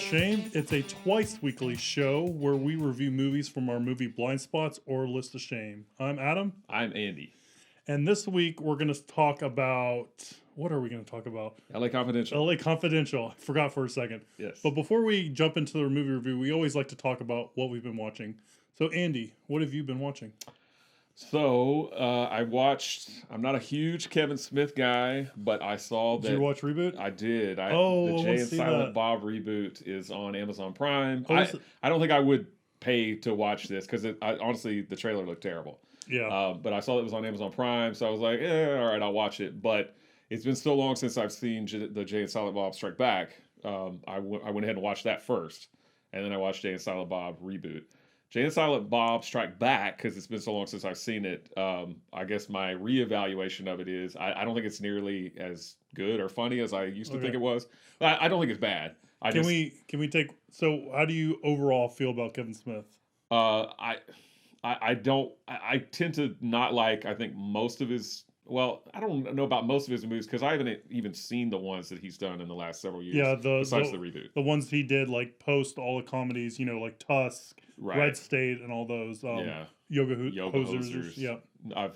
Shame. It's a twice weekly show where we review movies from our movie blind spots or list of shame. I'm Adam, I'm Andy. and this week we're going to talk about what are we going to talk about? LA Confidential. LA Confidential. I forgot for a second. Yes. But before we jump into the movie review, we always like to talk about what we've been watching. So Andy, what have you been watching? So I watched. I'm not a huge Kevin Smith guy, but I saw that. Did you watch Reboot? I did. I the want Jay to and see Silent that. Bob reboot is on Amazon Prime. Oh, is it? I don't think I would pay to watch this because honestly the trailer looked terrible. Yeah. But I saw it was on Amazon Prime, so I was like, all right, I'll watch it. But it's been so long since I've seen the Jay and Silent Bob Strike Back. I went ahead and watched that first, and then I watched Jay and Silent Bob Reboot. Jay and Silent Bob Strike Back, because it's been so long since I've seen it, I guess my reevaluation of it is I don't think it's nearly as good or funny as I used to think it was. I don't think it's bad. Can we take, so how do you overall feel about Kevin Smith? I tend to not like, I think most of his, well, I don't know about most of his movies because I haven't even seen the ones that he's done in the last several years. Yeah, besides the reboot. The ones he did like post all the comedies, like Tusk, Right. Red State, and all those. Yoga Hosers. Yeah.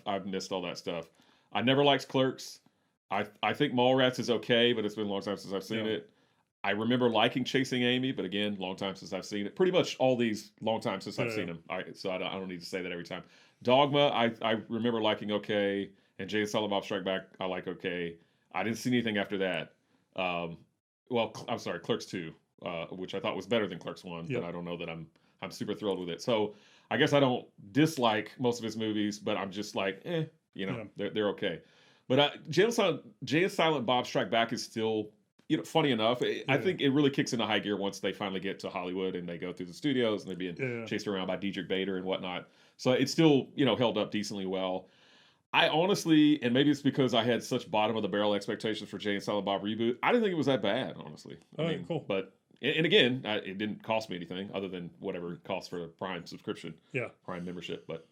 I've missed all that stuff. I never liked Clerks. I think Mallrats is okay, but it's been a long time since I've seen it. I remember liking Chasing Amy, but again, long time since I've seen it. Pretty much all these long time since I've seen them. So I don't need to say that every time. Dogma, I remember liking okay, and Jay and Silent Bob Strike Back, I like okay. I didn't see anything after that. Well, I'm sorry, Clerks 2, which I thought was better than Clerks 1, but I don't know that I'm super thrilled with it. So I guess I don't dislike most of his movies, but I'm just like, they're okay. But Jay and Silent Bob Strike Back is still, funny enough. I think it really kicks into high gear once they finally get to Hollywood and they go through the studios and they're being chased around by Diedrich Bader and whatnot. So it's still, held up decently well. I honestly, and maybe it's because I had such bottom of the barrel expectations for Jay and Silent Bob Reboot, I didn't think it was that bad, honestly. Cool. But, and again, it didn't cost me anything other than whatever it costs for a Prime subscription. Yeah. Prime membership. But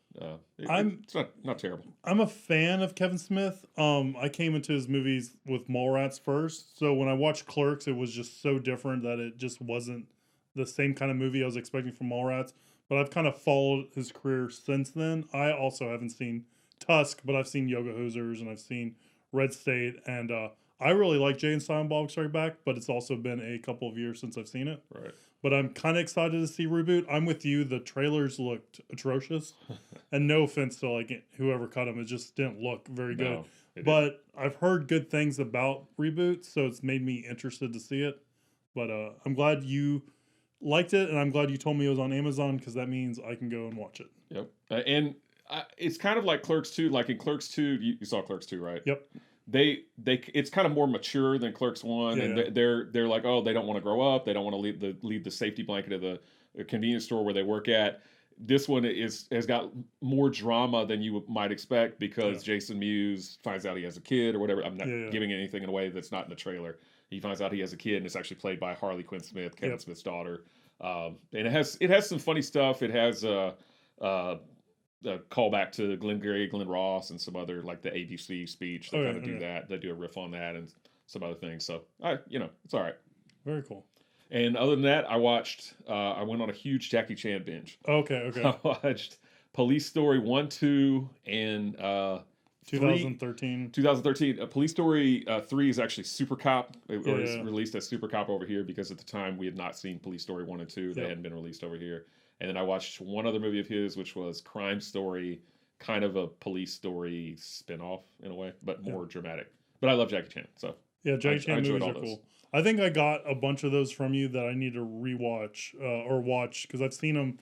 it's not terrible. I'm a fan of Kevin Smith. I came into his movies with Mallrats first. So when I watched Clerks, it was just so different that it just wasn't the same kind of movie I was expecting from Mallrats. But I've kind of followed his career since then. I also haven't seen Tusk, but I've seen Yoga Hosers and I've seen Red State. And I really like Jay and Silent Bob Strike Back, but it's also been a couple of years since I've seen it. Right. But I'm kind of excited to see Reboot. I'm with you. The trailers looked atrocious. And no offense to whoever cut them, it just didn't look very good. But I've heard good things about Reboot, so it's made me interested to see it. But I'm glad you liked it, and I'm glad you told me it was on Amazon because that means I can go and watch it. Yep. It's kind of like Clerks 2. Like in Clerks 2, you saw Clerks 2, right? Yep. It's kind of more mature than Clerks 1, and they're like, oh, they don't want to grow up, they don't want to leave the safety blanket of the convenience store where they work at. This one has got more drama than you might expect because Jason Mewes finds out he has a kid or whatever. I'm not giving anything away that's not in the trailer. He finds out he has a kid, and it's actually played by Harley Quinn Smith, Kevin Smith's daughter. And it has some funny stuff. It has a callback to Glengarry Glen Ross and some other, like the ABC speech. They kind of do that. They do a riff on that and some other things. So, it's all right. Very cool. And other than that, I went on a huge Jackie Chan binge. Okay. I watched Police Story 1, 2, and 2013. 2013. Police Story 3 is actually Supercop. It was released as Supercop over here because at the time we had not seen Police Story 1 and 2. They hadn't been released over here. And then I watched one other movie of his, which was Crime Story, kind of a police story spinoff in a way, but more dramatic. But I love Jackie Chan, so Jackie Chan movies are cool. I think I got a bunch of those from you that I need to rewatch or watch because I've seen them,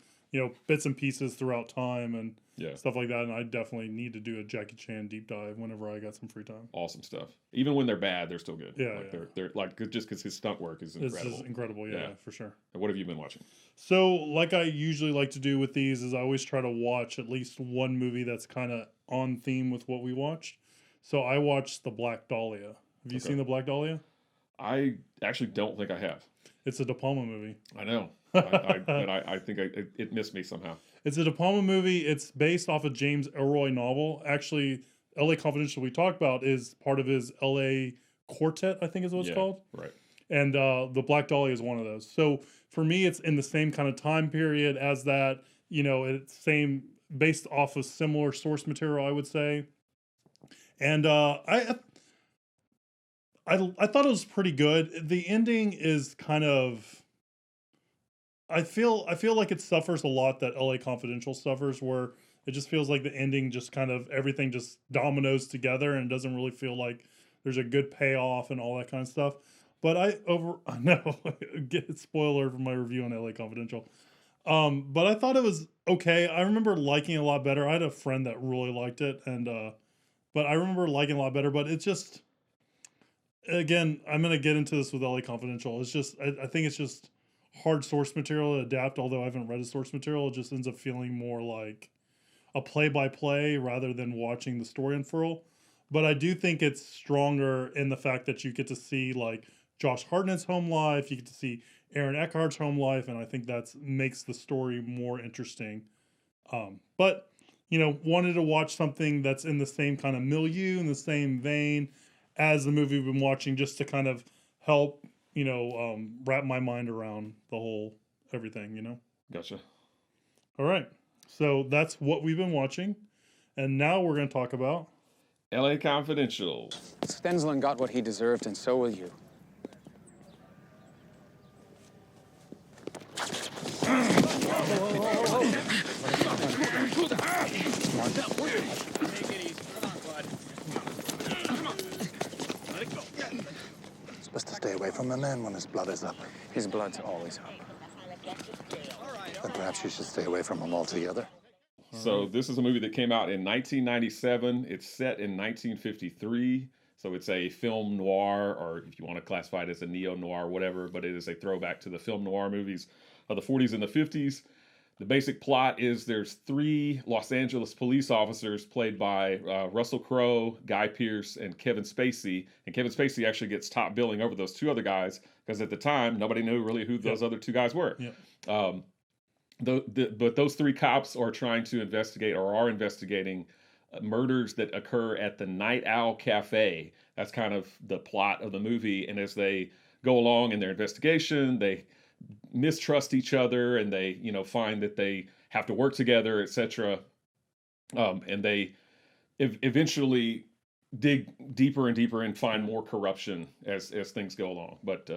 bits and pieces throughout time and stuff like that. And I definitely need to do a Jackie Chan deep dive whenever I got some free time. Awesome stuff. Even when they're bad, they're still good. They're like just because his stunt work is incredible. This is incredible, for sure. And what have you been watching? So, like I usually like to do with these is I always try to watch at least one movie that's kind of on theme with what we watched. So I watched The Black Dahlia. Have you seen The Black Dahlia? I actually don't think I have. It's a De Palma movie. I know. I think it missed me somehow. It's a De Palma movie. It's based off a James Elroy novel. Actually, LA Confidential we talked about is part of his LA Quartet, I think is what it's called. Right. And the Black Dahlia is one of those. So for me, it's in the same kind of time period as that. It's same based off of similar source material, I would say. And I thought it was pretty good. The ending is kind of I feel like it suffers a lot that LA Confidential suffers, where it just feels like the ending just kind of everything just dominoes together and doesn't really feel like there's a good payoff and all that kind of stuff. But I know get spoiler for my review on LA Confidential. But I thought it was okay. I remember liking it a lot better. I had a friend that really liked it, and but I remember liking it a lot better. But it's just, again, I'm gonna get into this with LA Confidential. It's just I think it's just hard source material to adapt. Although I haven't read the source material, it just ends up feeling more like a play by play rather than watching the story unfurl. But I do think it's stronger in the fact that you get to see like Josh Hartnett's home life, you get to see Aaron Eckhart's home life, and I think that makes the story more interesting. But wanted to watch something that's in the same kind of milieu, in the same vein as the movie we've been watching, just to kind of help wrap my mind around the whole everything. Gotcha. All right, so that's what we've been watching, and now we're going to talk about LA Confidential. Stensland got what he deserved, and so will you. Supposed to stay away from the man when his blood is up. His blood's always up. Then perhaps you should stay away from him altogether. So this is a movie that came out in 1997. It's set in 1953. So it's a film noir, or if you want to classify it as a neo-noir, whatever, but it is a throwback to the film noir movies of the 40s and the 50s. The basic plot is there's 3 Los Angeles police officers played by Russell Crowe, Guy Pearce, and Kevin Spacey. And Kevin Spacey actually gets top billing over those 2 other guys because at the time, nobody knew really who those other 2 guys were. Yep. But those 3 cops are trying to investigate, or are investigating, murders that occur at the Nite Owl Cafe. That's kind of the plot of the movie. And as they go along in their investigation, they mistrust each other, and they find that they have to work together, etc. And they eventually dig deeper and deeper and find more corruption as things go along. But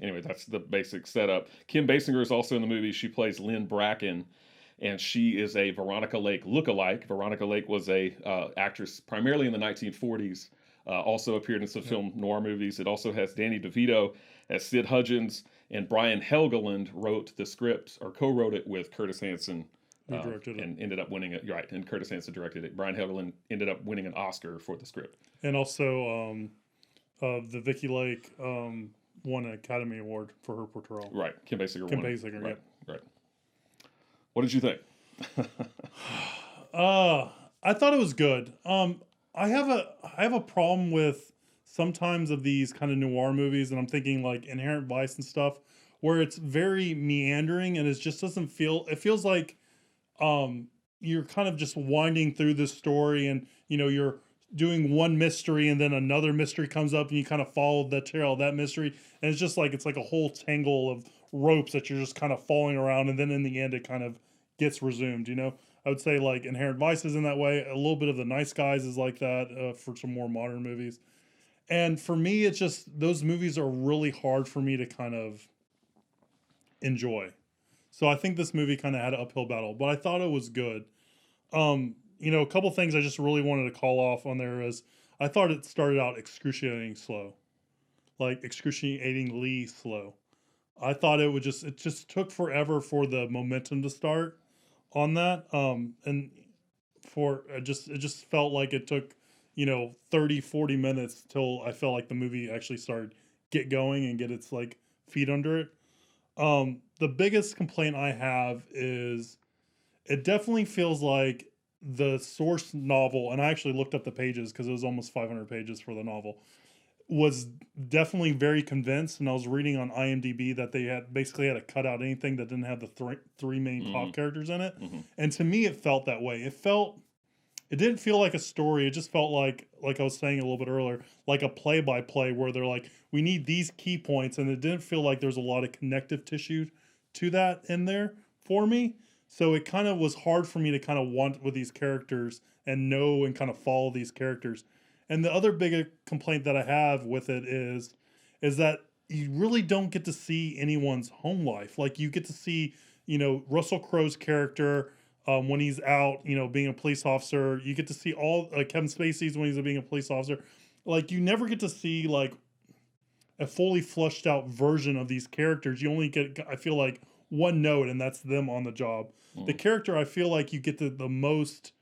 anyway, that's the basic setup. Kim Basinger is also in the movie. She plays Lynn Bracken, and she is a Veronica Lake lookalike. Veronica Lake was a actress primarily in the 1940s. Also appeared in some film noir movies. It also has Danny DeVito as Sid Hudgens, and Brian Helgeland wrote the script, or co-wrote it with Curtis Hanson, directed it. And ended up winning it. Right, and Curtis Hanson directed it. Brian Helgeland ended up winning an Oscar for the script. And also, the Vicky Lake won an Academy Award for her portrayal. Right, Kim Basinger Kim won. Basinger, right, right. What did you think? I thought it was good. I have a problem with sometimes of these kind of noir movies, and I'm thinking like Inherent Vice and stuff, where it's very meandering and it just doesn't feel. It feels like you're kind of just winding through this story, and you're doing one mystery and then another mystery comes up and you kind of follow the trail of that mystery, and it's just like it's like a whole tangle of ropes that you're just kind of following around, and then in the end it kind of gets resumed. I would say like Inherent Vice is in that way. A little bit of The Nice Guys is like that for some more modern movies. And for me, it's just those movies are really hard for me to kind of enjoy. So I think this movie kind of had an uphill battle, but I thought it was good. A couple things I just really wanted to call off on there is I thought it started out excruciatingly slow, like excruciatingly slow. I thought it just took forever for the momentum to start on that. And it just felt like it took 30, 40 minutes till I felt like the movie actually started get going and get its like feet under it. The biggest complaint I have is it definitely feels like the source novel, and I actually looked up the pages because it was almost 500 pages for the novel, was definitely very convinced. And I was reading on IMDb that they had to cut out anything that didn't have the three main top characters in it. Mm-hmm. And to me, it felt that way. It felt it didn't feel like a story. It just felt like I was saying a little bit earlier, like a play-by-play where they're like, we need these key points, and it didn't feel like there's a lot of connective tissue to that in there for me. So it kind of was hard for me to kind of want with these characters and know and kind of follow these characters. And the other big complaint that I have with it is that you really don't get to see anyone's home life. Like you get to see, Russell Crowe's character when he's out, being a police officer. You get to see all Kevin Spacey's when he's being a police officer. Like you never get to see like a fully fleshed out version of these characters. You only get, I feel like, one note, and that's them on the job. The character I feel like you get the most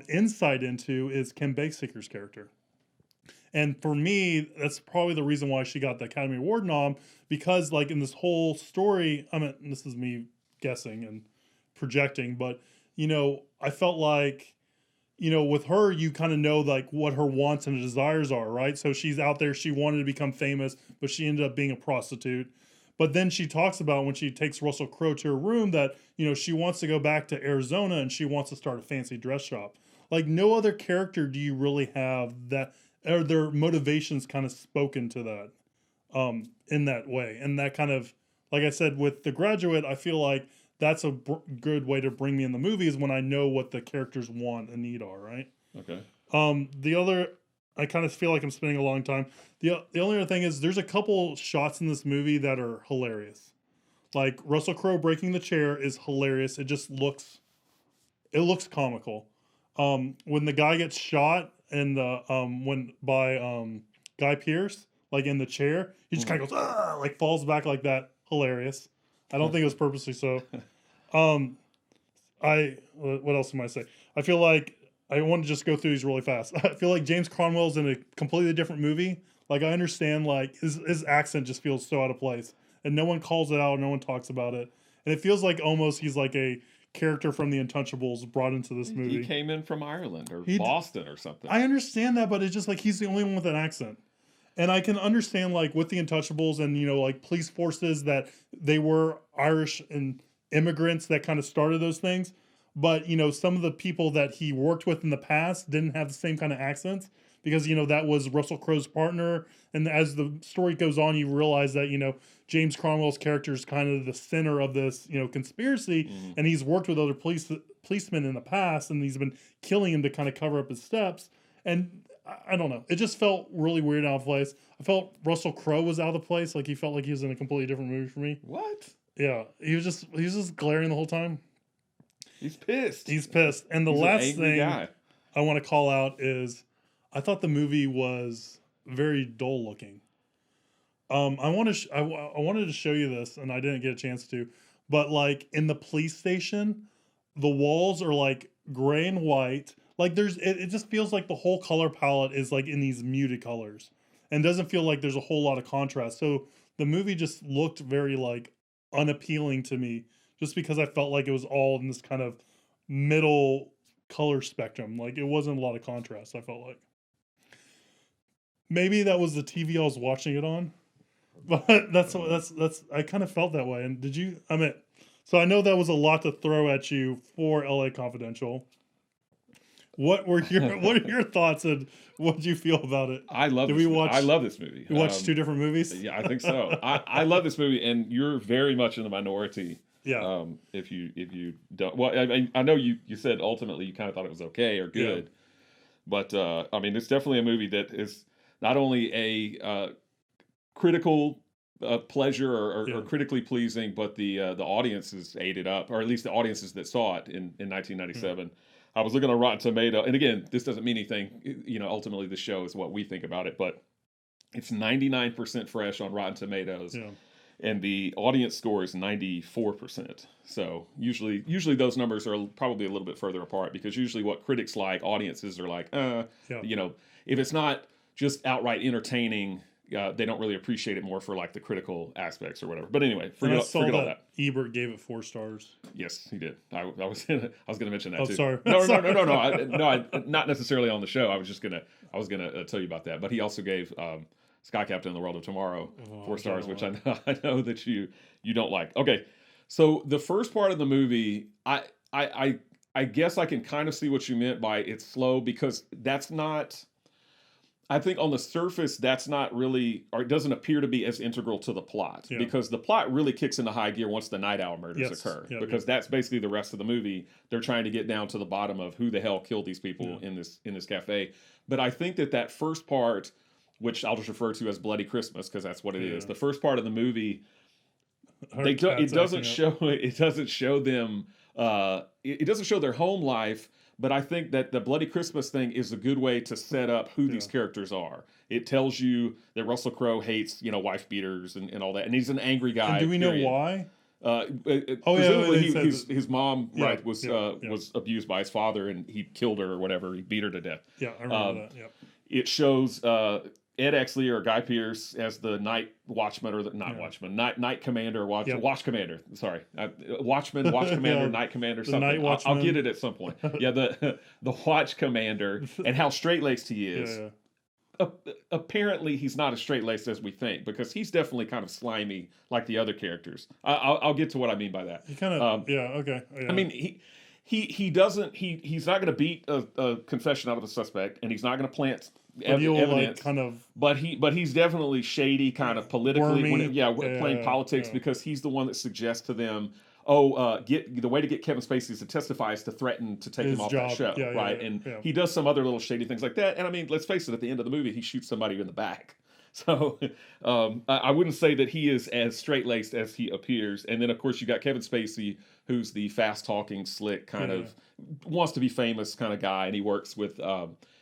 insight into is Kim Basinger's character. And for me, that's probably the reason why she got the Academy Award nom, because like in this whole story, I mean, this is me guessing and projecting, but I felt like, with her, you kind of know like what her wants and desires are, right? So she's out there, she wanted to become famous, but she ended up being a prostitute. But then she talks about when she takes Russell Crowe to her room that, she wants to go back to Arizona and she wants to start a fancy dress shop. Like no other character do you really have that, or their motivations kind of spoken to that in that way. And that kind of, like I said, with The Graduate, I feel like that's a good way to bring me in the movies when I know what the characters want and need are, right? Okay. The other, I kind of feel like I'm spending a long time. The only other thing is there's a couple shots in this movie that are hilarious. Like Russell Crowe breaking the chair is hilarious. It looks comical. When the guy gets shot and by Guy Pearce, like in the chair, he just kind of goes, like falls back like that. Hilarious. I don't think it was purposely so. What else am I say? I feel like I want to just go through these really fast. I feel like James Cromwell's in a completely different movie. Like I understand, like his accent just feels so out of place, and no one calls it out, no one talks about it, and it feels like almost he's like a character from The Untouchables brought into this movie. He came in from Ireland or Boston or something. I understand that, but it's just like he's the only one with an accent. And I can understand like with The Untouchables and, like police forces that they were Irish and immigrants that kind of started those things. But, some of the people that he worked with in the past didn't have the same kind of accents because, that was Russell Crowe's partner. And as the story goes on, you realize that, James Cromwell's character is kind of the center of this, conspiracy. Mm-hmm. And he's worked with other policemen in the past and he's been killing him to kind of cover up his steps. And I don't know. It just felt really weird out of place. I felt Russell Crowe was out of place. Like he felt like he was in a completely different movie for me. What? Yeah. He was just glaring the whole time. He's pissed. And the He's last thing guy. I want to call out is I thought the movie was very dull looking. I wanted to show you this and I didn't get a chance to, but like in the police station, the walls are like gray and white. Like it just feels like the whole color palette is like in these muted colors and doesn't feel like there's a whole lot of contrast. So the movie just looked very like unappealing to me just because I felt like it was all in this kind of middle color spectrum. Like it wasn't a lot of contrast, I felt like. Maybe that was the TV I was watching it on, but that's I kind of felt that way. And did you? So I know that was a lot to throw at you for LA Confidential. What are your thoughts and what did you feel about it? I love this movie. You watched two different movies? Yeah, I think so. I love this movie, and you're very much in the minority. Yeah. If you don't, well, I know you said ultimately you kind of thought it was okay or good, but it's definitely a movie that is not only a critical pleasure or critically pleasing, but the audiences ate it up, or at least the audiences that saw it in 1997. Mm-hmm. I was looking on Rotten Tomato, and again, this doesn't mean anything. Ultimately, the show is what we think about it, but it's 99% fresh on Rotten Tomatoes, and the audience score is 94%. So usually those numbers are probably a little bit further apart because usually what critics like, audiences are like, if it's not just outright entertaining, they don't really appreciate it more for like the critical aspects or whatever. But anyway, forget all that. Ebert gave it 4 stars. Yes, he did. I was going to mention that too. Sorry. No. Not necessarily on the show. I was gonna tell you about that. But he also gave Sky Captain in the World of Tomorrow 4 stars, which I know that you don't like. Okay, so the first part of the movie, I I guess I can kind of see what you meant by it's slow because that's not. I think on the surface, that's not really, or it doesn't appear to be as integral to the plot because the plot really kicks into high gear once the Nite Owl murders occur. Because that's basically the rest of the movie. They're trying to get down to the bottom of who the hell killed these people in this cafe. But I think that first part, which I'll just refer to as Bloody Christmas because that's what it is. The first part of the movie, it doesn't show them. It doesn't show their home life. But I think that the Bloody Christmas thing is a good way to set up who these characters are. It tells you that Russell Crowe hates, wife beaters and all that, and he's an angry guy. And do we know why? Presumably his mom was abused by his father, and he killed her or whatever. He beat her to death. Yeah, I remember that. Yeah. It shows Ed Exley or Guy Pearce as the night watchman or night commander, watch commander. Sorry, watchman, watch commander, night commander. Something. I'll get it at some point. Yeah, the watch commander and how straight-laced he is. Apparently, he's not as straight-laced as we think because he's definitely kind of slimy like the other characters. I'll get to what I mean by that. He kind of okay. Yeah. I mean he's not going to beat a confession out of a suspect, and he's not going to plant evidence, but he's definitely shady, kind of politically, playing politics because he's the one that suggests to them, the way to get Kevin Spacey to testify is to threaten to take him off that show, right? He does some other little shady things like that, and I mean, let's face it, at the end of the movie, he shoots somebody in the back. So I wouldn't say that he is as straight-laced as he appears. And then, of course, you got Kevin Spacey, who's the fast-talking, slick, kind of wants to be famous kind of guy, and he works with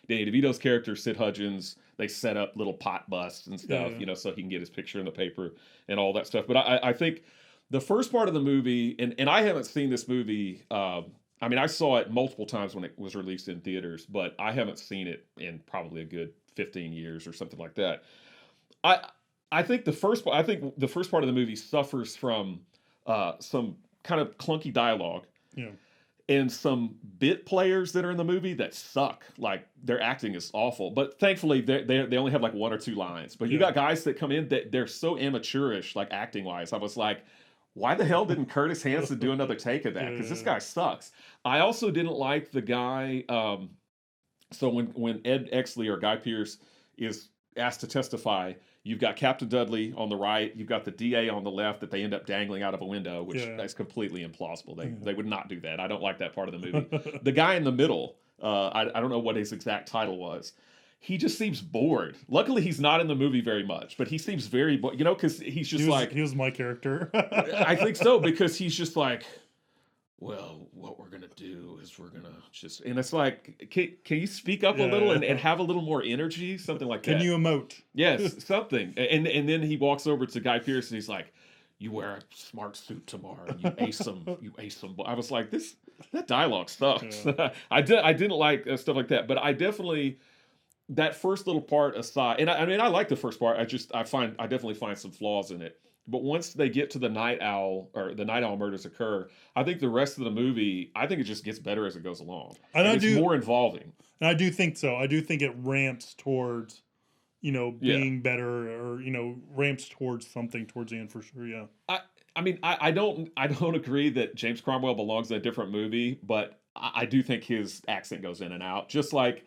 Danny DeVito's character, Sid Hudgens. They set up little pot busts and stuff, so he can get his picture in the paper and all that stuff. But I think the first part of the movie, and I haven't seen this movie. I mean, I saw it multiple times when it was released in theaters, but I haven't seen it in probably a good 15 years or something like that. I think the first part of the movie suffers from some kind of clunky dialogue. Yeah. And some bit players that are in the movie that suck. Like, their acting is awful. But thankfully, they only have like one or two lines. But you got guys that come in that they're so amateurish, like acting-wise. I was like, why the hell didn't Curtis Hanson do another take of that? Because this guy sucks. I also didn't like the guy. So when Ed Exley or Guy Pearce is asked to testify, you've got Captain Dudley on the right, you've got the DA on the left that they end up dangling out of a window, which is completely implausible. They would not do that. I don't like that part of the movie. The guy in the middle, I don't know what his exact title was. He just seems bored. Luckily, he's not in the movie very much, but he seems very bored, because he's just he was my character. I think so, because he's just like, well, what we're going to do is we're going to just... And it's like, can you speak up a little and have a little more energy? Something like that. Can you emote? Yes, something. And then he walks over to Guy Pearce and he's like, you wear a smart suit tomorrow and you ace them. I was like, that dialogue sucks. Yeah. I didn't like stuff like that. But I definitely... That first little part aside... And I like the first part. I definitely find some flaws in it. But once they get to the Nite Owl, or the Nite Owl murders occur, I think the rest of the movie, I think it just gets better as it goes along. And it's more involving. And I do think so. I do think it ramps towards, being better, or, ramps towards something towards the end for sure, yeah. I don't agree that James Cromwell belongs in a different movie, but I do think his accent goes in and out. Just like,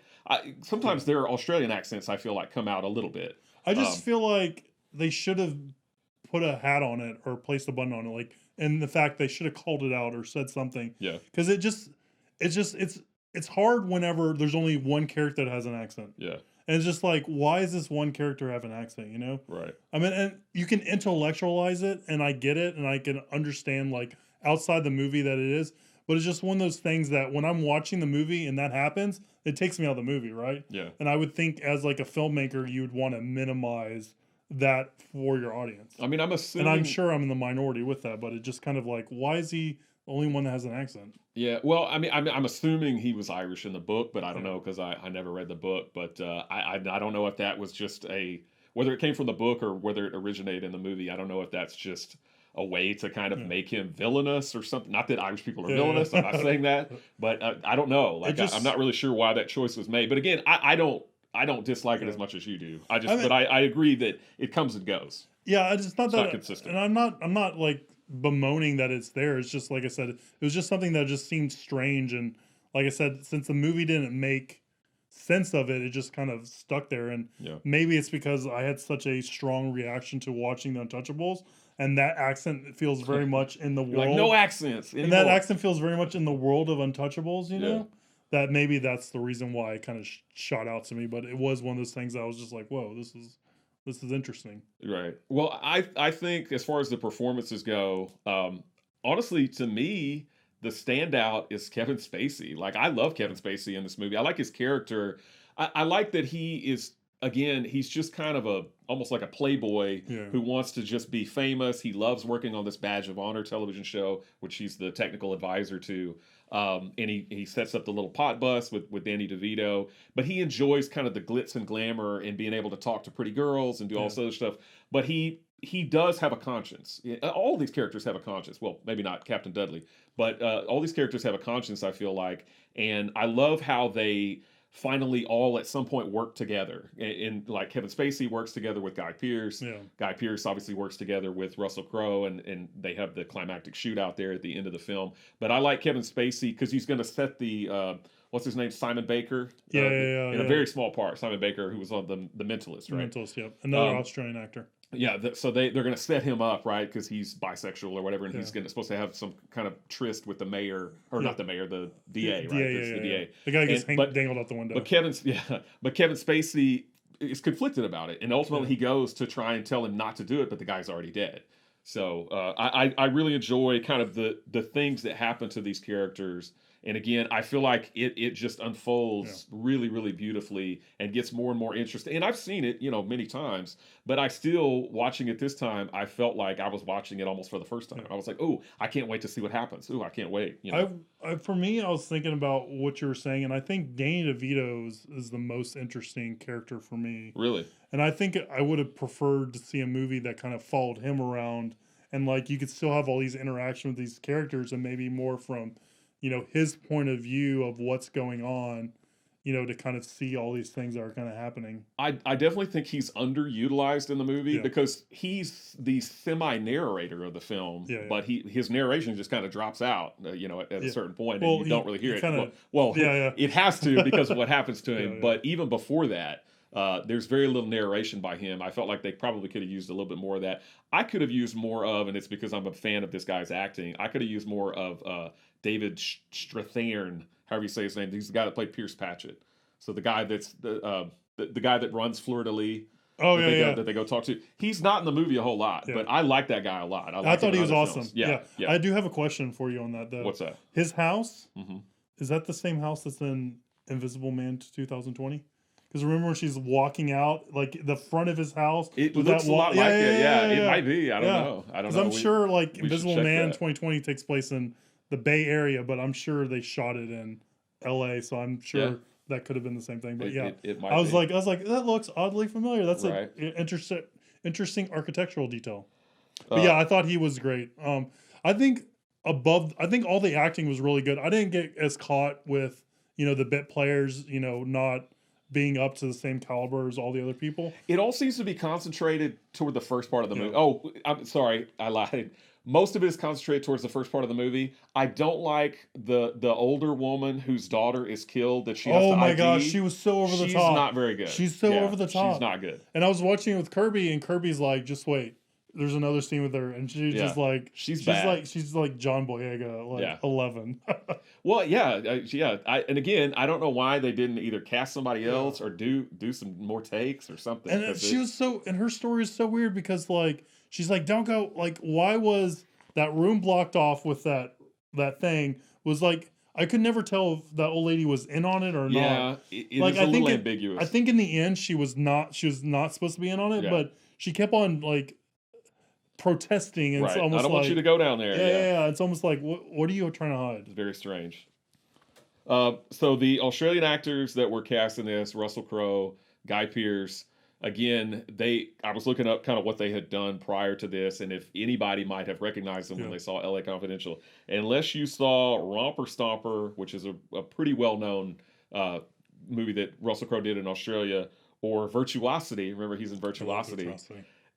sometimes their Australian accents, I feel like, come out a little bit. I just feel like they should have put a hat on it or placed a button on it, and the fact they should have called it out or said something. Yeah. Because it's hard whenever there's only one character that has an accent. Yeah. And it's just like, why is this one character have an accent, Right. I mean, and you can intellectualize it, and I get it, and I can understand, outside the movie that it is, but it's just one of those things that when I'm watching the movie and that happens, it takes me out of the movie, right? Yeah. And I would think as a filmmaker, you would want to minimize that for your audience. I mean, I'm assuming... And I'm sure I'm in the minority with that, but it's just kind of like, why is he the only one that has an accent? Yeah, well, I'm assuming he was Irish in the book, but I don't know, because I never read the book, but I don't know if that was just whether it came from the book or whether it originated in the movie. I don't know if that's just a way to kind of make him villainous or something. Not that Irish people are villainous, I'm not saying that, but I don't know. I'm not really sure why that choice was made, but again, I don't dislike it as much as you do. But I agree that it comes and goes. Yeah, it's not consistent. And I'm not bemoaning that it's there. It's just, like I said, it was just something that just seemed strange. And like I said, since the movie didn't make sense of it, it just kind of stuck there. And maybe it's because I had such a strong reaction to watching The Untouchables, and that accent feels very much in the world. Like, no accents anymore. And that accent feels very much in the world of Untouchables, you know? That maybe that's the reason why it kind of shot out to me. But it was one of those things that I was just like, whoa, this is interesting. Right. Well, I think as far as the performances go, honestly, to me, the standout is Kevin Spacey. Like, I love Kevin Spacey in this movie. I like his character. I like that he is, again, he's just kind of almost like a playboy who wants to just be famous. He loves working on this Badge of Honor television show, which he's the technical advisor to. And he sets up the little pot bus with Danny DeVito, but he enjoys kind of the glitz and glamour and being able to talk to pretty girls and do all this other stuff. But he does have a conscience. All these characters have a conscience. Well, maybe not Captain Dudley, but all these characters have a conscience, I feel like. And I love how they finally all at some point work together. And like Kevin Spacey works together with Guy Pearce. Guy Pearce obviously works together with Russell Crowe, and they have the climactic shootout there at the end of the film. But I like Kevin Spacey because he's going to set the what's his name, Simon Baker, in a very small part. Simon Baker, who was on the Mentalist, right? Mentalist, yep, another Australian actor. Yeah, so they're going to set him up, right, because he's bisexual or whatever, and he's supposed to have some kind of tryst with the mayor, or not the mayor, the DA, right? The DA. The guy gets dangled out the window. But Kevin Spacey is conflicted about it, and ultimately he goes to try and tell him not to do it, but the guy's already dead. So I really enjoy kind of the things that happen to these characters. And again, I feel like it just unfolds really, really beautifully and gets more and more interesting. And I've seen it, many times, but I still, watching it this time, I felt like I was watching it almost for the first time. I was like, oh, I can't wait to see what happens. Oh, I can't wait. For me, I was thinking about what you were saying, and I think Danny DeVito is the most interesting character for me. Really? And I think I would have preferred to see a movie that kind of followed him around, and like you could still have all these interactions with these characters, and maybe more from his point of view of what's going on, to kind of see all these things that are kind of happening. I definitely think he's underutilized in the movie because he's the semi-narrator of the film, but his narration just kind of drops out, at a certain point, and you don't really hear it. It has to because of what happens to him. But even before that, there's very little narration by him. I felt like they probably could have used a little bit more of that. I could have used more of, and it's because I'm a fan of this guy's acting, I could have used more of David Strathairn, however you say his name. He's the guy that played Pierce Patchett. So the guy that's the guy that runs Fleur de Lis. That they go talk to. He's not in the movie a whole lot, but I like that guy a lot. I thought he was awesome. Yeah. I do have a question for you on that, though. What's that? His house, is that the same house that's in Invisible Man 2020? Because remember when she's walking out, like the front of his house? It looks a lot like it. Yeah, it might be. I don't know. Because I'm sure like Invisible Man 2020 takes place in the Bay Area, but I'm sure they shot it in LA, so I'm sure that could have been the same thing. But it might I was like, that looks oddly familiar. That's an interesting architectural detail. But I thought he was great. I think all the acting was really good. I didn't get as caught with, the bit players, not being up to the same caliber as all the other people. It all seems to be concentrated toward the first part of the movie. Oh, I'm sorry, I lied. Most of it is concentrated towards the first part of the movie. I don't like the older woman whose daughter is killed that she has to ID. Oh my gosh, she was so over the top. She's not very good. She's so over the top. She's not good. And I was watching it with Kirby, and Kirby's like, just wait. There's another scene with her, and she's just like she's like John Boyega, 11. Well, and again, I don't know why they didn't either cast somebody else or do some more takes or something. And and her story is so weird because like she's like, don't go, like, why was that room blocked off with that thing? Was like, I could never tell if that old lady was in on it or not. Yeah, it like, is a little ambiguous. I think in the end she was not supposed to be in on it, but she kept on like protesting, and it's almost I don't want you to go down there. Yeah. It's almost like, what are you trying to hide? It's very strange. So the Australian actors that were cast in this, Russell Crowe, Guy Pearce, again, I was looking up kind of what they had done prior to this, and if anybody might have recognized them when they saw LA Confidential. Unless you saw Romper Stomper, which is a pretty well-known movie that Russell Crowe did in Australia, or Virtuosity. Remember, he's in Virtuosity.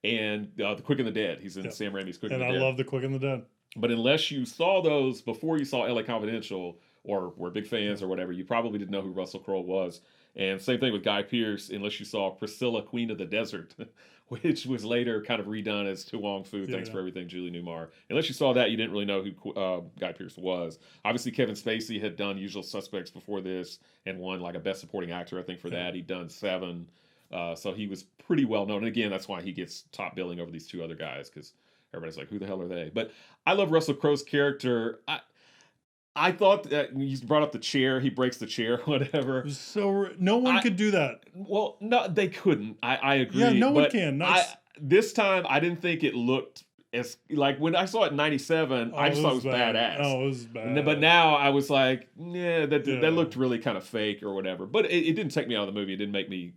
and The Quick and the Dead. He's in Sam Raimi's Quick and the Dead. And I love The Quick and the Dead. But unless you saw those before you saw LA Confidential or were big fans or whatever, you probably didn't know who Russell Crowe was. And same thing with Guy Pearce, unless you saw Priscilla, Queen of the Desert, which was later kind of redone as To Wong Fu, Thanks for Everything, Julie Newmar. Unless you saw that, you didn't really know who Guy Pearce was. Obviously, Kevin Spacey had done Usual Suspects before this and won like a Best Supporting Actor, I think, for that. He'd done Seven. So he was pretty well known. And again, that's why he gets top billing over these two other guys, because everybody's like, who the hell are they? But I love Russell Crowe's character. I thought that you brought up the chair. He breaks the chair, whatever. So no one could do that. Well, no, they couldn't. I agree. Yeah, no one can. This time, I didn't think it looked as like when I saw it in '97. I just thought it was badass. Oh, it was bad. But now I was like, yeah, that looked really kind of fake or whatever. But it didn't take me out of the movie. It didn't make me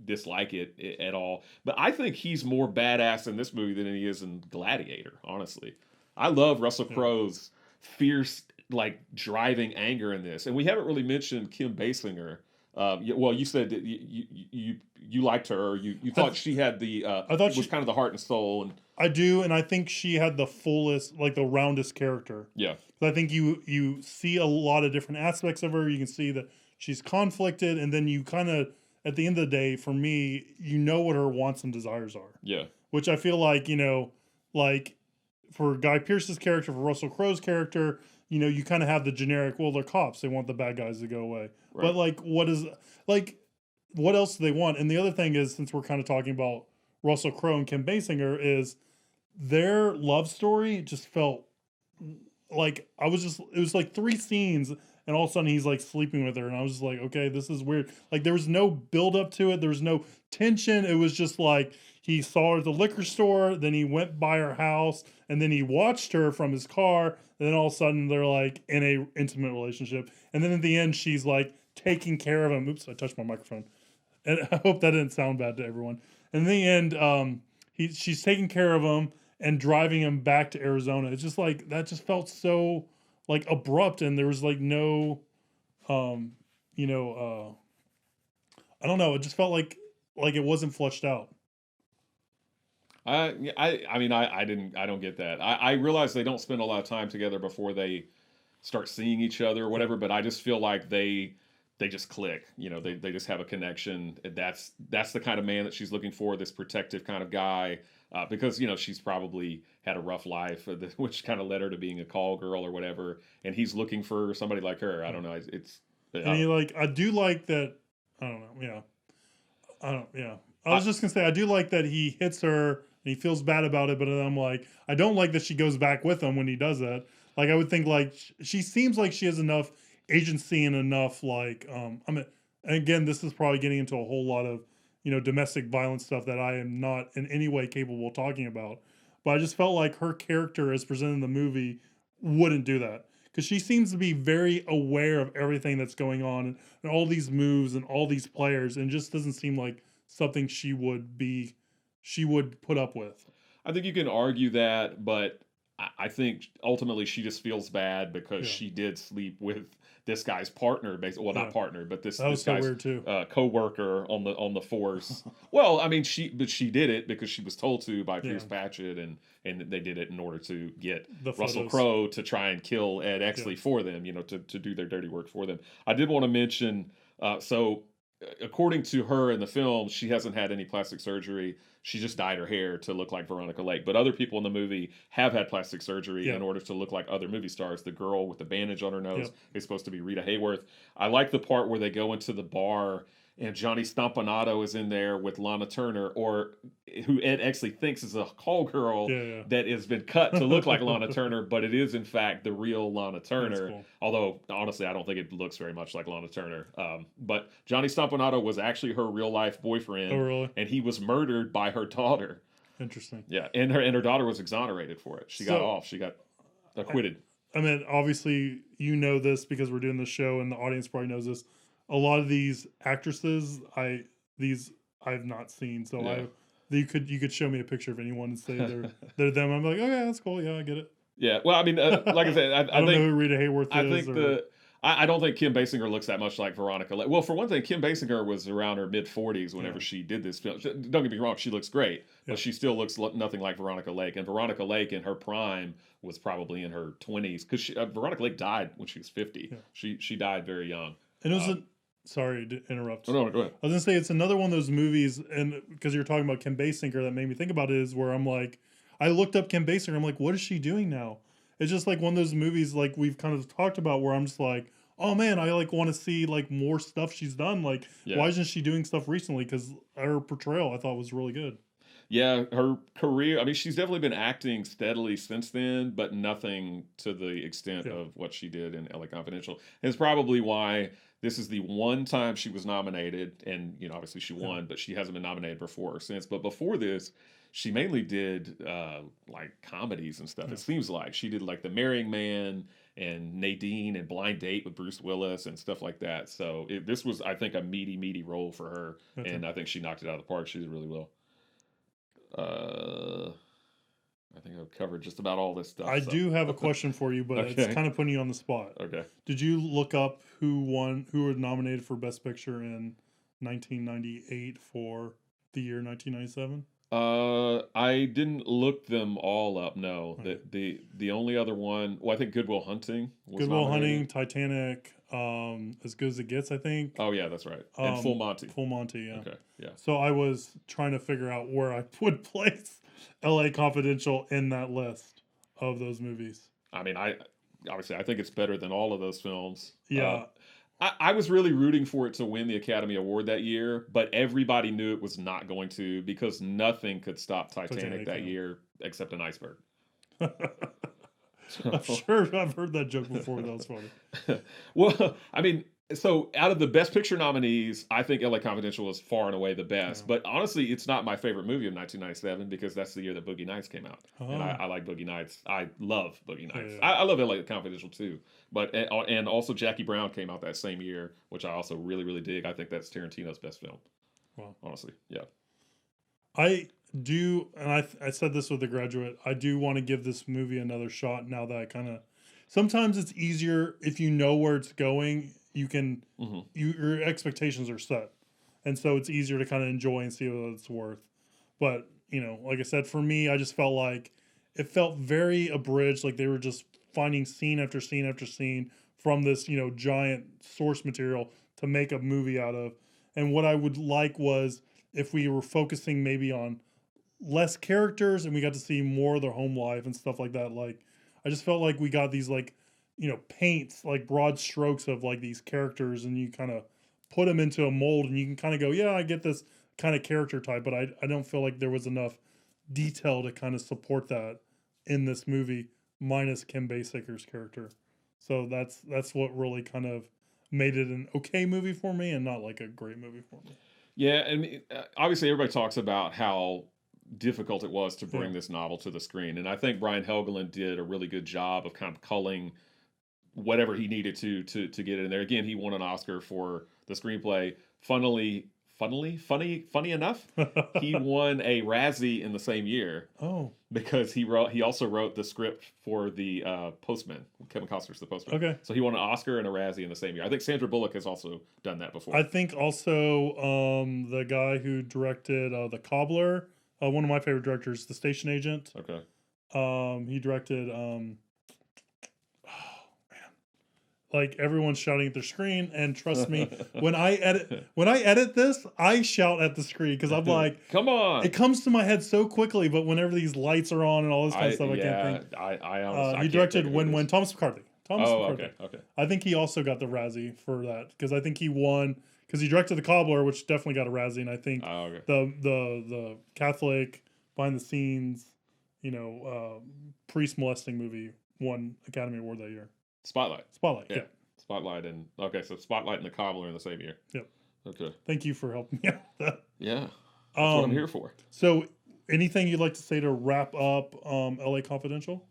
dislike it at all. But I think he's more badass in this movie than he is in Gladiator. Honestly, I love Russell Crowe's fierce, like, driving anger in this. And we haven't really mentioned Kim Basinger. Well, you said that you liked her. You thought she had the I thought she was kind of the heart and soul. And I do, and I think she had the fullest, like the roundest character. Yeah, I think you see a lot of different aspects of her. You can see that she's conflicted, and then you kind of, at the end of the day, for me, you know what her wants and desires are. Yeah, which I feel like, like for Guy Pearce's character, for Russell Crowe's character, you kind of have the generic, well, they're cops. They want the bad guys to go away. Right. But, what else do they want? And the other thing is, since we're kind of talking about Russell Crowe and Kim Basinger, is their love story just felt like it was like 3 scenes, and all of a sudden he's, like, sleeping with her. And I was just like, okay, this is weird. Like, there was no build up to it. There was no tension. It was just like, he saw her at the liquor store, then he went by her house, and then he watched her from his car, and then all of a sudden they're like in a intimate relationship. And then at the end, she's like taking care of him. Oops, I touched my microphone. And I hope that didn't sound bad to everyone. And in the end, she's taking care of him and driving him back to Arizona. It's just like, that just felt so like abrupt, and there was like no, I don't know. It just felt like it wasn't fleshed out. I mean, I don't get that. I realize they don't spend a lot of time together before they start seeing each other or whatever, but I just feel like they just click. They just have a connection. That's the kind of man that she's looking for, this protective kind of guy, because she's probably had a rough life, which kind of led her to being a call girl or whatever, and he's looking for somebody like her. I don't know. I do like that. I don't know. Yeah. I don't. Yeah. I was just gonna say, I do like that he hits her and he feels bad about it, but I'm like, I don't like that she goes back with him when he does that. Like, I would think, like, she seems like she has enough agency and enough, like, again, this is probably getting into a whole lot of, domestic violence stuff that I am not in any way capable of talking about. But I just felt like her character as presented in the movie wouldn't do that. Because she seems to be very aware of everything that's going on and all these moves and all these players, and just doesn't seem like something she would put up with. I think you can argue that, but I think ultimately she just feels bad because she did sleep with this guy's partner, basically. Well, not partner, but this guy's weird too. Co-worker on the force. Well, I mean, she did it because she was told to by Pierce Patchett, and they did it in order to get Russell Crowe to try and kill Ed Exley for them, to do their dirty work for them. I did want to mention, according to her in the film, she hasn't had any plastic surgery. She just dyed her hair to look like Veronica Lake. But other people in the movie have had plastic surgery in order to look like other movie stars. The girl with the bandage on her nose is supposed to be Rita Hayworth. I like the part where they go into the bar and Johnny Stompanato is in there with Lana Turner, or who Ed Exley thinks is a call girl that has been cut to look like Lana Turner, but it is in fact the real Lana Turner. Cool. Although honestly, I don't think it looks very much like Lana Turner. But Johnny Stompanato was actually her real life boyfriend, and he was murdered by her daughter. Interesting. Yeah, and her daughter was exonerated for it. She got off. She got acquitted. I mean, obviously, this because we're doing this show, and the audience probably knows this. A lot of these actresses, I've not seen. So you could show me a picture of anyone and say they're them. I'm like, okay, that's cool. Yeah, I get it. Yeah. Well, I mean, like I said, I don't think know who Rita Hayworth is. I don't think Kim Basinger looks that much like Veronica Lake. Well, for one thing, Kim Basinger was around her mid-40s whenever she did this film. Don't get me wrong, she looks great, but she still looks nothing like Veronica Lake. And Veronica Lake in her prime was probably in her 20s because Veronica Lake died when she was 50. Yeah. She died very young. And it was sorry to interrupt. No, go ahead. I was going to say it's another one of those movies, and because you're talking about Kim Basinger, that made me think about it, is where I'm like, I looked up Kim Basinger, I'm like, what is she doing now? It's just like one of those movies like we've kind of talked about where I'm just like, oh man, I like want to see like more stuff she's done. Like, why isn't she doing stuff recently? Because her portrayal I thought was really good. Yeah, her career, I mean, she's definitely been acting steadily since then, but nothing to the extent of what she did in LA Confidential. And it's probably why this is the one time she was nominated, and, you know, obviously she won, but she hasn't been nominated before or since. But before this, she mainly did, like, comedies and stuff. It seems like she did, like, The Marrying Man and Nadine and Blind Date with Bruce Willis and stuff like that. So this was, I think, a meaty role for her, and I think she knocked it out of the park. She did really well. I think I've covered just about all this stuff. I do have a question for you, but it's kind of putting you on the spot. Okay. Did you look up who was nominated for Best Picture in 1998 for the year 1997? I didn't look them all up. No, the only other one. Well, I think Good Will Hunting. Was nominated. Titanic, As Good as It Gets, I think. Oh yeah, that's right. And Full Monty. Full Monty, yeah. Okay, yeah. So I was trying to figure out where I would place L.A. Confidential in that list of those movies. I mean, I think it's better than all of those films. Yeah. I was really rooting for it to win the Academy Award that year, but everybody knew it was not going to because nothing could stop Titanic that year except an iceberg. I'm sure I've heard that joke before. That was funny. Well, I mean, so out of the Best Picture nominees, I think LA Confidential is far and away the best. Yeah. But honestly, it's not my favorite movie of 1997 because that's the year that Boogie Nights came out. And I like Boogie Nights. I love Boogie Nights. Yeah. I love LA Confidential too. But and also Jackie Brown came out that same year, which I also really dig. I think that's Tarantino's best film. Wow. Honestly, yeah. I do, and I said this with The Graduate, I do want to give this movie another shot now that I kind of... Sometimes it's easier if you know where it's going, you can... your expectations are set. And so it's easier to kind of enjoy and see what it's worth. But, you know, like I said, for me, I just felt like it felt very abridged, like they were just finding scene after scene after scene from this, you know, giant source material to make a movie out of. And what I would like was if we were focusing maybe on less characters and we got to see more of their home life and stuff like that. Like, I just felt like we got these, like, you know, paints, like broad strokes of like these characters, and you kind of put them into a mold and you can kind of go, yeah, I get this kind of character type, but I don't feel like there was enough detail to kind of support that in this movie, minus Kim Basinger's character. So that's what really kind of made it an okay movie for me and not like a great movie for me. Yeah, and obviously everybody talks about how difficult it was to bring this novel to the screen, and I think Brian Helgeland did a really good job of kind of culling whatever he needed to get it in there. Again, he won an Oscar for the screenplay. Funny enough, he won a Razzie in the same year. Oh, because he also wrote the script for the Postman. Kevin Costner's The Postman. Okay, so he won an Oscar and a Razzie in the same year. I think Sandra Bullock has also done that before. I think also the guy who directed The Cobbler, one of my favorite directors, The Station Agent. Okay, he directed. Like everyone's shouting at their screen, and trust me, when I edit this, I shout at the screen because I'm like, "Come on!" It comes to my head so quickly, but whenever these lights are on and all this kind of stuff, I can't think. He directed When Thomas McCarthy. McCarthy. Okay. I think he also got the Razzie for that because I think he won because he directed The Cobbler, which definitely got a Razzie, and I think the Catholic behind the scenes, you know, priest molesting movie won Academy Award that year. Spotlight. Yeah. Spotlight so Spotlight and The Cobbler in the same year. Yep. Okay. Thank you for helping me out with that. Yeah. That's what I'm here for. So, anything you'd like to say to wrap up LA Confidential?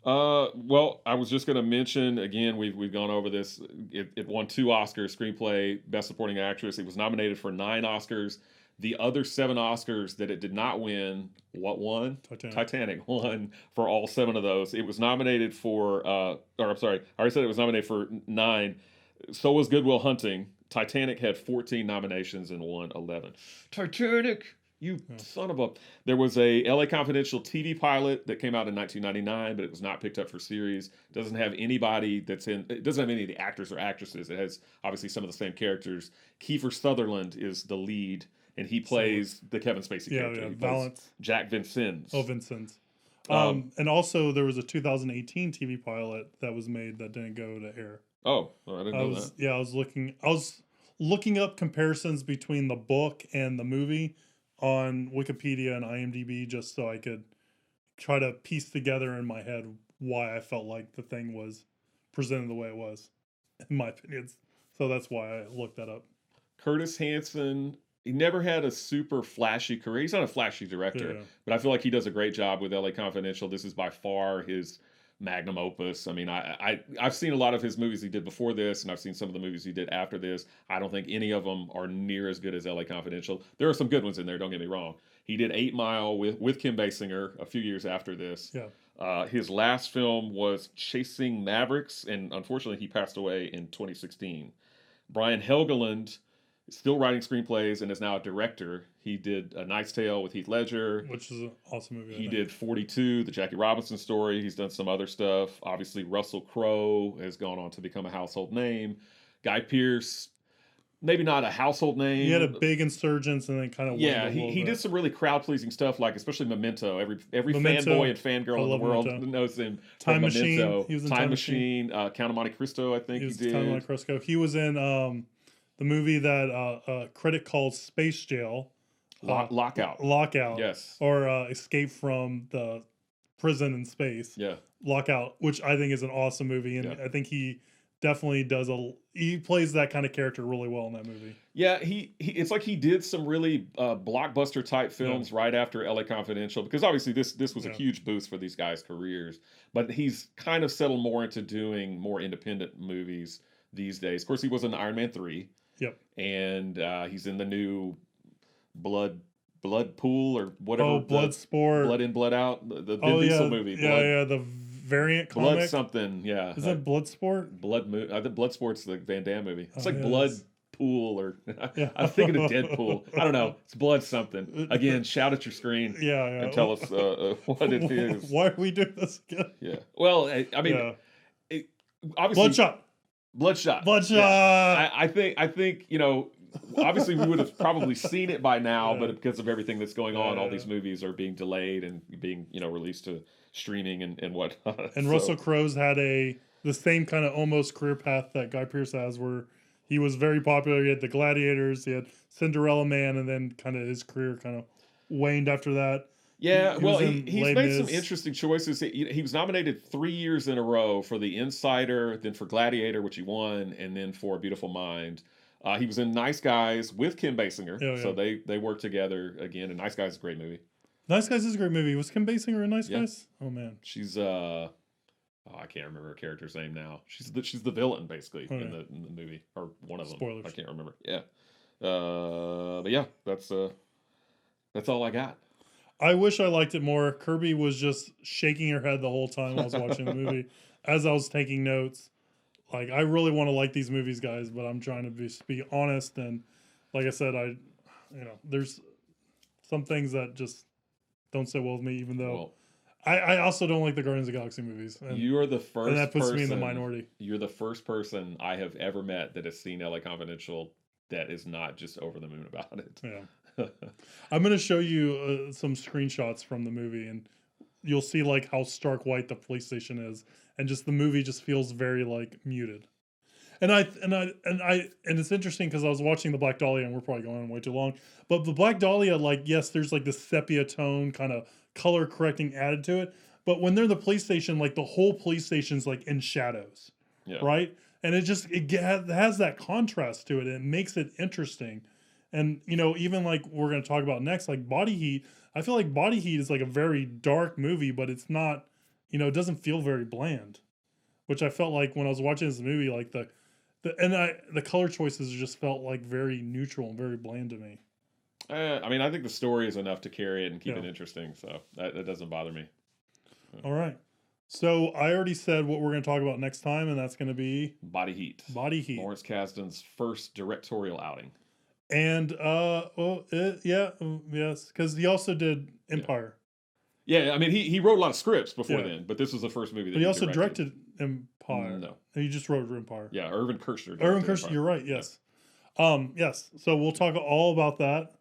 Well, I was just going to mention again. We've gone over this. It won 2 Oscars: screenplay, best supporting actress. It was nominated for 9 Oscars. The other 7 Oscars that it did not win, what won? Titanic won for all 7 of those. It was nominated for, or I'm sorry, I already said it was nominated for 9. So was Good Will Hunting. Titanic had 14 nominations and won 11. Titanic! You son of a... There was a LA Confidential TV pilot that came out in 1999, but it was not picked up for series. Doesn't have anybody that's in... It doesn't have any of the actors or actresses. It has, obviously, some of the same characters. Kiefer Sutherland is the lead, and he plays the Kevin Spacey character. He Valance. Jack Vincennes. Oh, Vincennes. And also, there was a 2018 TV pilot that was made that didn't go to air. Oh, I didn't know that. Yeah, I was looking up comparisons between the book and the movie on Wikipedia and IMDb just so I could try to piece together in my head why I felt like the thing was presented the way it was, in my opinion. So that's why I looked that up. Curtis Hanson, he never had a super flashy career. He's not a flashy director, but I feel like he does a great job with LA Confidential. This is by far his magnum opus. I mean, I've seen a lot of his movies he did before this, and I've seen some of the movies he did after this. I don't think any of them are near as good as LA Confidential. There are some good ones in there, don't get me wrong. He did 8 Mile with Kim Basinger a few years after this. Yeah. His last film was Chasing Mavericks, and unfortunately he passed away in 2016. Brian Helgeland is still writing screenplays and is now a director. He did A Knight's Tale with Heath Ledger. Which is an awesome movie. He did 42, the Jackie Robinson story. He's done some other stuff. Obviously, Russell Crowe has gone on to become a household name. Guy Pearce, maybe not a household name. He had a big insurgence and then kind of he did some really crowd-pleasing stuff, like especially Memento. Every fanboy and fangirl in the world knows him. Time Machine. Machine. He was in Time Machine. Count of Monte Cristo, I think he did. Count of Monte Cristo. He was in the movie that a critic called Space Jail. Lockout. Yes. Or Escape from the Prison in Space. Yeah. Lockout, which I think is an awesome movie, and I think he definitely he plays that kind of character really well in that movie. Yeah, he it's like he did some really blockbuster type films right after LA Confidential, because obviously this was a huge boost for these guys' careers, but he's kind of settled more into doing more independent movies these days. Of course, he was in Iron Man 3. Yep. And he's in the new Blood Pool or whatever. Oh, Bloodsport. Blood In, Blood Out. The Vin Diesel movie. The variant comic. Blood something, yeah. Is that Bloodsport? I think Bloodsport's the Van Damme movie. It's like Blood Pool or... I'm thinking of Deadpool. I don't know. It's Blood something. Again, shout at your screen and tell us what it is. Why are we doing this again? Yeah. Well, I mean... obviously... Bloodshot. Yeah. I think obviously we would have probably seen it by now, but because of everything that's going on, all these movies are being delayed and being released to streaming and whatnot. And Russell Crowe's had the same kind of almost career path that Guy Pearce has, where he was very popular. He had The Gladiators, he had Cinderella Man, and then kind of his career kind of waned after that. Yeah, he's made some interesting choices. He was nominated 3 years in a row for The Insider, then for Gladiator, which he won, and then for A Beautiful Mind. He was in Nice Guys with Kim Basinger, so they worked together again. And Nice Guys is a great movie. Nice Guys is a great movie. Was Kim Basinger in Nice Guys? Oh man, she's I can't remember her character's name now. She's the villain basically in the movie, or one of them. Spoilers. I can't remember. Yeah, but yeah, that's all I got. I wish I liked it more. Kirby was just shaking her head the whole time I was watching the movie as I was taking notes. Like, I really want to like these movies, guys, but I'm trying to be honest. And like I said, there's some things that just don't sit well with me, even though I also don't like the Guardians of the Galaxy movies. And, you are the first and that puts person, me in the minority. You're the first person I have ever met that has seen LA Confidential that is not just over the moon about it. Yeah. I'm going to show you some screenshots from the movie, and you'll see like how stark white the police station is, and just the movie just feels very like muted. And it's interesting because I was watching the Black Dahlia, and we're probably going on way too long, but the Black Dahlia, like, yes, there's like this sepia tone kind of color correcting added to it, but when they're in the police station, like the whole police station's like in shadows, right? And it has that contrast to it, and it makes it interesting. And, even like we're going to talk about next, like Body Heat, I feel like Body Heat is like a very dark movie, but it's not, it doesn't feel very bland, which I felt like when I was watching this movie, like the color choices just felt like very neutral and very bland to me. I mean, I think the story is enough to carry it and keep Yeah. it interesting, so that doesn't bother me. All right. So I already said what we're going to talk about next time, and that's going to be Body Heat. Body Heat. Lawrence Kasdan's first directorial outing. And yes, because he also did Empire. Yeah, I mean, he wrote a lot of scripts before Yeah. then, but this was the first movie that But he also directed Empire. No. He just wrote Empire. Yeah, Irvin Kershner. Irvin directed Kershner, Empire. you're right. Yes. Yes. So we'll talk all about that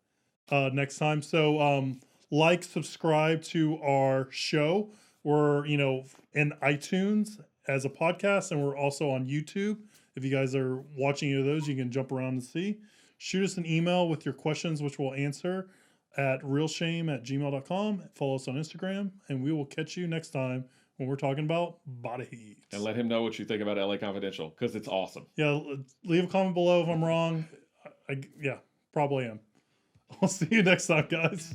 next time. So like, subscribe to our show. We're in iTunes as a podcast, and we're also on YouTube. If you guys are watching any of those, you can jump around and see. Shoot us an email with your questions, which we'll answer at realshame@gmail.com. Follow us on Instagram, and we will catch you next time when we're talking about Body Heat. And let him know what you think about LA Confidential, because it's awesome. Yeah, leave a comment below if I'm wrong. Probably am. I'll see you next time, guys.